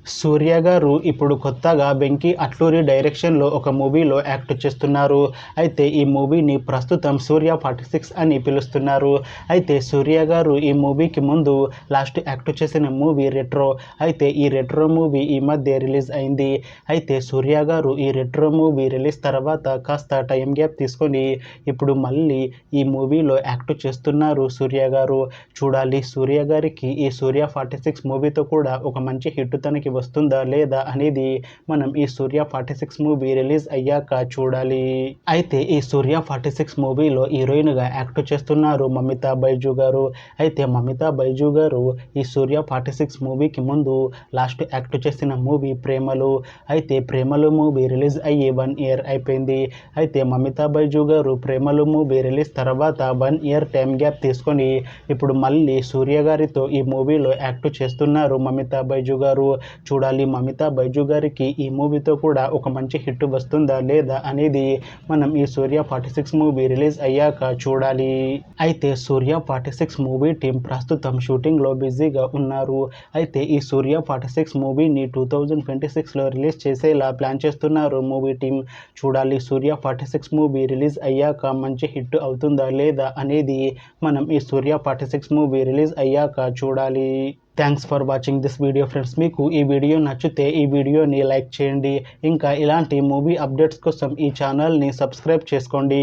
సూర్య గారు ఇప్పుడు కొత్తగా వెంకీ అట్లూరి డైరెక్షన్లో ఒక మూవీలో యాక్ట్ చేస్తున్నారు. అయితే ఈ మూవీని ప్రస్తుతం సూర్య 46 అని పిలుస్తున్నారు. అయితే సూర్య గారు ఈ మూవీకి ముందు లాస్ట్ యాక్ట్ చేసిన మూవీ రెట్రో. అయితే ఈ రెట్రో మూవీ ఈ మధ్య రిలీజ్ అయింది. అయితే సూర్య గారు ఈ రెట్రో మూవీ రిలీజ్ తర్వాత కాస్త టైం గ్యాప్ తీసుకొని ఇప్పుడు మళ్ళీ ఈ మూవీలో యాక్ట్ చేస్తున్నారు సూర్య గారు. చూడాలి సూర్య గారికి ఈ సూర్య 46 మూవీతో కూడా ఒక మంచి హిట్ తనకి వస్తుందా లేదా అనేది మనం ఈ సూర్య 46 మూవీ రిలీజ్ అయ్యాక చూడాలి. అయితే ఈ సూర్య 46 మూవీలో హీరోయిన్ గా యాక్ట్ చేస్తున్నారు మమితా బైజు గారు. అయితే మమితా బైజు గారు ఈ సూర్య 46 మూవీకి ముందు లాస్ట్ యాక్ట్ చేసిన మూవీ ప్రేమలు. అయితే ప్రేమలు మూవీ రిలీజ్ అయ్యి 1 ఇయర్ అయిపోయింది. అయితే మమితా బైజు గారు ప్రేమలు మూవీ రిలీజ్ తర్వాత 1 ఇయర్ టైం గ్యాప్ తీసుకొని ఇప్పుడు మళ్ళీ సూర్య గారితో ఈ మూవీలో యాక్ట్ చేస్తున్నారు మమితా బైజు గారు. చూడాలి మమితా బైజు గారికి ఈ మూవీతో కూడా ఒక మంచి హిట్ వస్తుందా లేదా అనేది మనం ఈ సూర్య 46 మూవీ రిలీజ్ అయ్యాక చూడాలి. అయితే సూర్య 46 మూవీ టీం ప్రస్తుతం షూటింగ్లో బిజీగా ఉన్నారు. అయితే ఈ సూర్య 46 మూవీని 2026లో రిలీజ్ చేసేలా ప్లాన్ చేస్తున్నారు మూవీ టీం. చూడాలి సూర్య 46 మూవీ రిలీజ్ అయ్యాక మంచి హిట్ అవుతుందా లేదా అనేది మనం ఈ సూర్య 46 మూవీ రిలీజ్ అయ్యాక చూడాలి. Thanks for watching this video friends. మీకు ఈ వీడియో నచ్చితే ఈ వీడియోని లైక్ చేయండి. ఇంకా ఇలాంటి మూవీ అప్డేట్స్ కోసం ఈ ఛానల్ని సబ్స్క్రైబ్ చేసుకోండి.